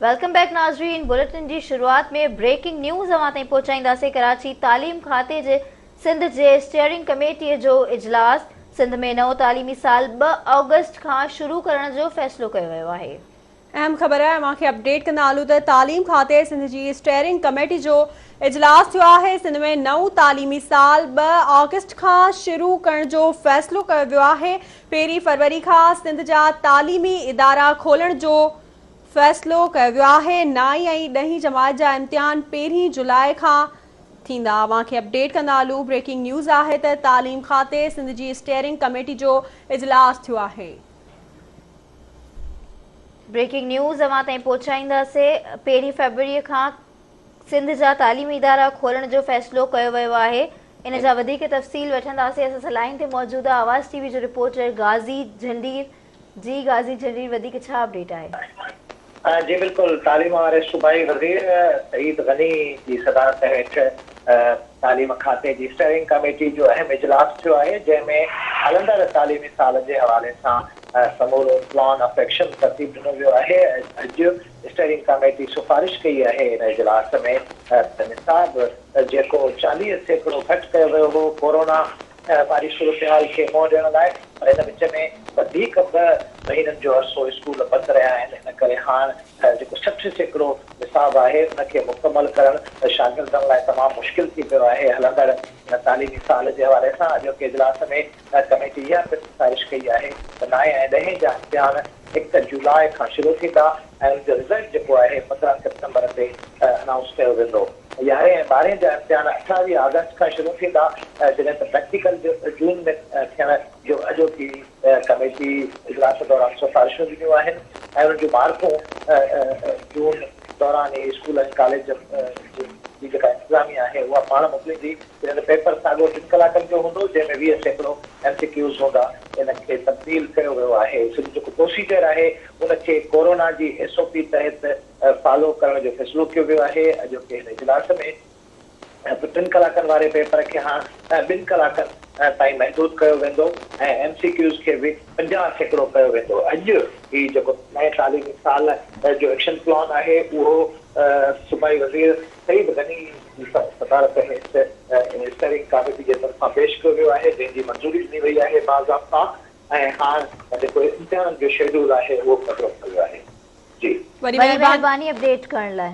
Welcome back नाज़रीन। Bulletin की शुरुआत में ब्रेकिंग न्यूज़ अवां ताईं पहुचाईंदासीं। कराची तालीम खाते जे सिंध जे स्टीयरिंग कमेटी जो इजलास सिंध में नओं तालीमी साल 2 ऑगस्ट खां शुरू करण जो फ़ैसिलो कयो वियो आहे। अहम ख़बर है मांखे अपडेट कंदा हलूं त तालीम खाते सिंध जी स्टीयरिंग कमेटी जो इजलास थियो आहे। सिंध में नओं तालीमी साल 2 ऑगस्ट खां शुरू करण जो फ़ैसिलो कयो वियो आहे। 1 फरवरी खां सिंध जा तालीमी इदारा खोलण जो फ़ैसिलो कयो वियो आहे। 9हीं ऐं 10हीं जमात जा इम्तिहान 1 जुलाई खां थींदा। अवांखे अपडेट कंदा हलूं। ब्रेकिंग न्यूज़ आहे त तालीम खाते सिंध जी स्टीयरिंग कमेटी जो इजलास थियो आहे। ब्रेकिंग न्यूज़ अवां ताईं पहुचाईंदासीं। 1 फरवरी खां सिंध जा तालीमी इदारा खोलण जो फ़ैसिलो कयो वियो आहे। इन जा वधीक तफ़सील वठंदासीं। असां लाइन ते मौजूद आवाज़ टीवी जो रिपोर्टर गाज़ी झंडीर। जी गाज़ी झंडीर, वधीक छा अपडेट आहे? जी बिल्कुल, तालीम वारे सूबाई वज़ीर सईद गनी की सदारत हेठ तालीम खाते की स्टीयरिंग कमेटी जो अहम इजलास थियो आहे, जंहिंमें हलंदड़ तालीमी साल जे हवाले सां समूरो प्लान ऑफ एक्शन तरतीब ॾिनो वियो आहे। अॼु स्टीयरिंग कमेटी सिफारिश कई आहे इन इजलास में निसाब जेको 40% घटि कयो वियो हो कोरोना वारी सूरत खे मुंहुं ॾियण लाइ, पर हिन विच में वधीक 2 महीननि जो अरसो स्कूल बंदि रहिया आहिनि। हिन करे हाणे जेको 60% निसाब आहे उनखे मुकमल करणु शागिर्दनि लाइ तमामु मुश्किल थी पियो आहे। हलंदड़ तालीमी साल जे हवाले सां अॼोके इजलास में कमेटी इहा सिफारिश कई आहे त 9 ऐं 10 जा इम्तिहान 1 जुलाई खां शुरू थींदा ऐं उनजो रिज़ल्ट जेको आहे 15 सितंबर ते अनाउंस कयो वेंदो। 11 ऐं 12 जा इम्तिहान 28 अगस्त खां शुरू थींदा, जॾहिं त प्रैक्टिकल जून में थियण जो अॼोकी कमेटी इजलास दौरान सिफारिशूं ॾिनियूं आहिनि ऐं उन्हनि जूं मार्कूं जून दौरान ई स्कूल ऐं कॉलेज जी जेका इंतिज़ामिया आहे उहा पाण मोकिलींदी। पेपर साॻियो 3 कलाकनि जो हूंदो, जंहिंमें 20% MCQs हूंदा। इनखे तब्दील कयो वियो आहे। सिर्फ़ु जेको प्रोसीजर आहे उनखे कोरोना जी SOP तहत फॉलो करण जो फ़ैसिलो कयो वियो आहे। अॼोके हिन इजलास में 3 कलाकनि वारे पेपर खे हाणे 2 कलाकनि ताईं महदूद कयो वेंदो ऐं MCQs खे बि 50% कयो वेंदो। अॼु ही जेको नए तालीमी साल जो एक्शन प्लान आहे उहो सूबाई वज़ीर सईद गनी जी सदारत हेठ स्टीयरिंग कमेटी जे तरफ़ां पेश कयो वियो आहे, जंहिंजी मंज़ूरी ॾिनी वई आहे बाज़ाब्ता, ऐं हाणे जेको इम्तिहान जो शेड्यूल आहे उहो पधरो कयो आहे। जी, वॾी महिरबानी अपडेट करण लाइ।